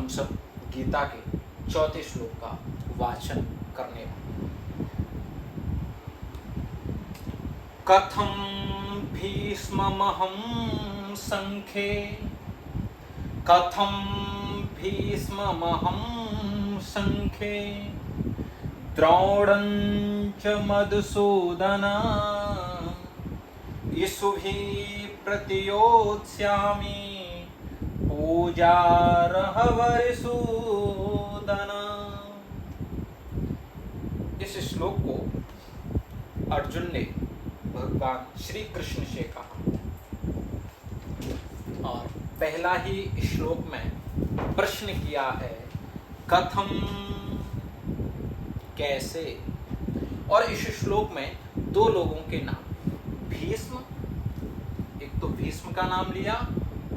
हम सब गीता के चौथे श्लोक का वाचन करने वाले। कथम भीष्ममहं संखे, कथम भीष्ममहं संखे, द्रोणं च मधुसूदन, इषुभिः प्रतियोत्स्यामि पूजार्ह वरिसूदन। इस श्लोक को अर्जुन ने भगवान श्री कृष्ण से कहा और पहला ही श्लोक में प्रश्न किया है, कथम, कैसे। और इस श्लोक में दो लोगों के नाम, भीष्म, एक तो भीष्म का नाम लिया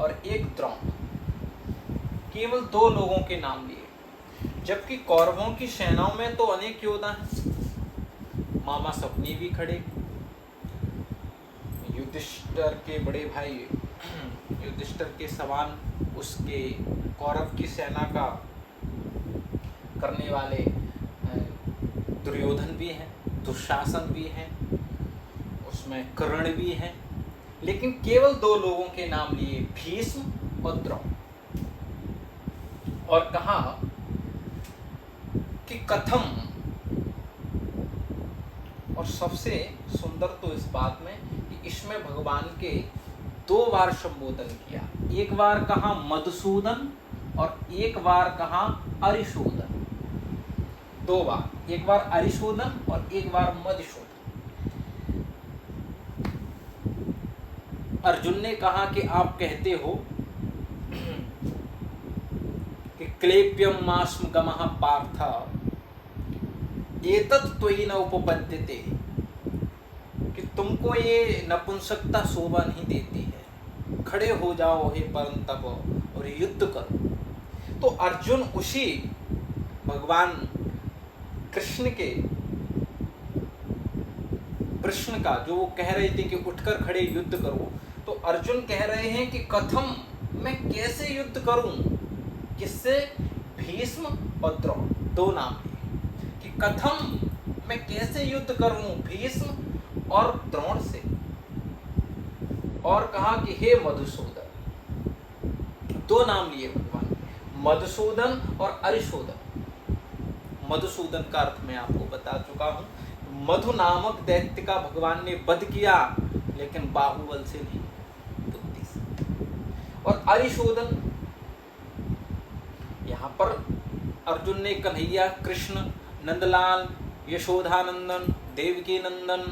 और एक द्रोण, केवल दो लोगों के नाम लिए। जबकि कौरवों की सेनाओं में तो अनेक योद्धा हैं, मामा सपनी भी खड़े, युधिष्ठिर के बड़े भाई युधिष्ठिर के समान उसके कौरव की सेना का करने वाले दुर्योधन भी हैं, दुशासन भी हैं, उसमें कर्ण भी हैं, लेकिन केवल दो लोगों के नाम लिए, भीष्म और द्रोण। और कहा कि कथम, और सबसे सुंदर तो इस बात में कि इसमें भगवान के दो बार संबोधन किया। एक बार कहा मधुसूदन और एक बार कहा अरिसूदन। दो बार, एक बार अरिसूदन और एक बार मधुसूदन। अर्जुन ने कहा कि आप कहते हो कि क्लेप्यम मास्म गमः पार्थ एतत् त्वयि न उपपद्यते, कि तुमको ये नपुंसकता शोभा नहीं देती है, खड़े हो जाओ हे परंतप और युद्ध करो। तो अर्जुन उसी भगवान कृष्ण के प्रश्न का, जो वो कह रहे थे कि उठकर खड़े युद्ध करो, तो अर्जुन कह रहे हैं कि कथम, मैं कैसे युद्ध करूं, किससे, भीष्म और द्रोण, दो नाम लिए कि कथम, मैं कैसे युद्ध करूं भीष्म और द्रोण से। और कहा कि हे मधुसूदन, दो नाम लिए भगवान, मधुसूदन और अरिसूदन। मधुसूदन का अर्थ मैं आपको बता चुका हूं, मधु नामक दैत्य का भगवान ने वध किया, लेकिन बाहुबल से नहीं, बुद्धि से। और अरिसूदन, यहां पर अर्जुन ने कन्हैया, कृष्ण, नंदलाल, यशोधानंदन, देवकी नंदन,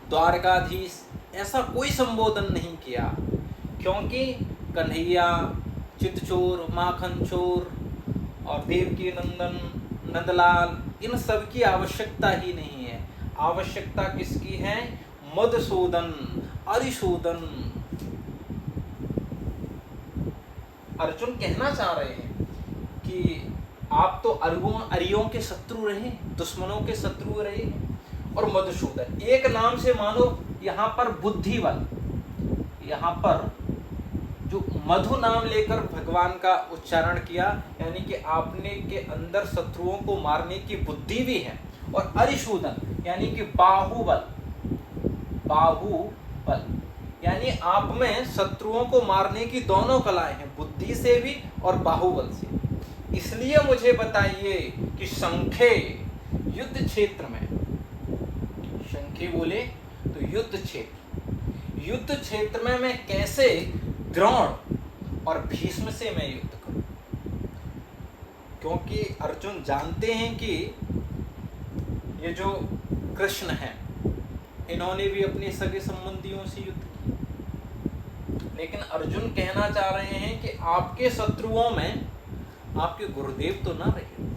द्वारकाधीश, ऐसा कोई संबोधन नहीं किया, क्योंकि कन्हैया, चितचोर, माखन चोर और देवकी नंदन, नंदलाल, इन सब की आवश्यकता ही नहीं है। आवश्यकता किसकी है, मधुसूदन, अरिसूदन। अर्जुन कहना चाह रहे हैं कि आप तो अरियों के शत्रु रहे, दुश्मनों के शत्रु रहे, और मधुसूदन एक नाम से मानो यहाँ पर बुद्धिबल, यहाँ पर जो मधु नाम लेकर भगवान का उच्चारण किया, यानी कि आपने के अंदर शत्रुओं को मारने की बुद्धि भी है, और अरिसूदन यानी कि बाहुबल, बाहुबल यानी आप में शत्रुओं को मारने की दोनों कलाएं हैं, बुद्धि से भी और बाहुबल से। इसलिए मुझे बताइए कि शंखे, युद्ध क्षेत्र में, शंखे बोले तो युद्ध क्षेत्र, युद्ध क्षेत्र में मैं कैसे द्रोण और भीष्म से मैं युद्ध करूं। क्योंकि अर्जुन जानते हैं कि ये जो कृष्ण हैं, इन्होंने भी अपने सगे संबंधियों से युद्ध किया, लेकिन अर्जुन कहना चाह रहे हैं कि आपके शत्रुओं में आपके गुरुदेव तो ना रहे,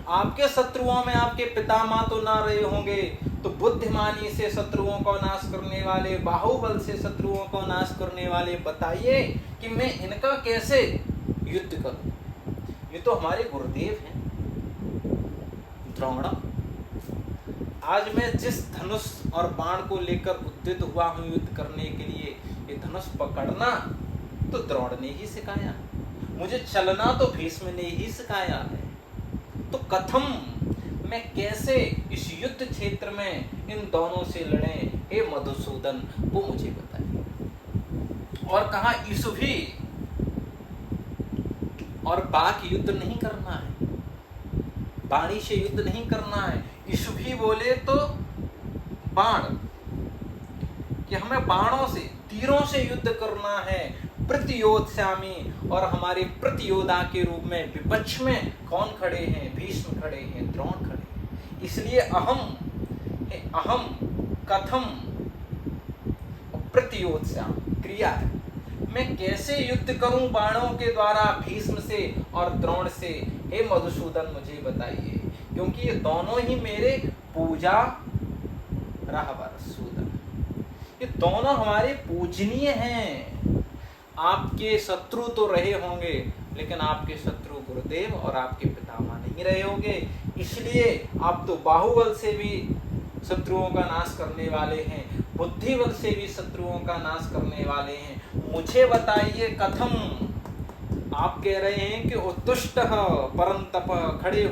आपके शत्रुओं में आपके पितामह तो ना रहे होंगे, तो बुद्धिमानी से शत्रुओं को नाश करने वाले, बाहुबल से शत्रुओं को नाश करने वाले, बताइए कि मैं इनका कैसे युद्ध करूं। ये तो हमारे गुरुदेव हैं। द्रोण, आज मैं जिस धनुष और बाण को लेकर उद्यत हुआ हूं युद्ध करने के लिए, ये धनुष पकड़ना तो द्रोण ने ही सिखाया, मुझे चलना तो भीष्म ने ही सिखाया है, तो कथम, मैं कैसे इस युद्ध क्षेत्र में इन दोनों से लड़ें, हे मधुसूदन, वो मुझे बताइए। और कहा इसुभी, और बाक युद्ध नहीं करना है, बाणी से युद्ध नहीं करना है। इसुभी बोले तो बाण, कि हमें बाणों से, तीरों से युद्ध करना है। प्रतियोत्स्यामि, और हमारे प्रतियोद्धा के रूप में विपक्ष में कौन खड़े हैं? भीष्म खड़े हैं, द्रोण खड़े हैं। इसलिए अहम कथम प्रतियोत्स्याम क्रिया है, मैं कैसे युद्ध करूं बाणों के द्वारा भीष्म से और द्रोण से, हे मधुसूदन मुझे बताइए, क्योंकि ये दोनों ही मेरे पूजा रहबर सूदन, ये दोनों हमारे पूजनीय हैं। आपके शत्रु तो रहे होंगे, लेकिन आपके शत्रु गुरुदेव और आपके पितामह नहीं रहे होंगे, इसलिए आप तो बाहुबल से भी शत्रुओं का नाश करने वाले हैं, बुद्धि बल से भी शत्रुओं का नाश करने वाले हैं। मुझे बताइए कथम, आप कह रहे हैं कि उत्तुष्ट परंतप, खड़े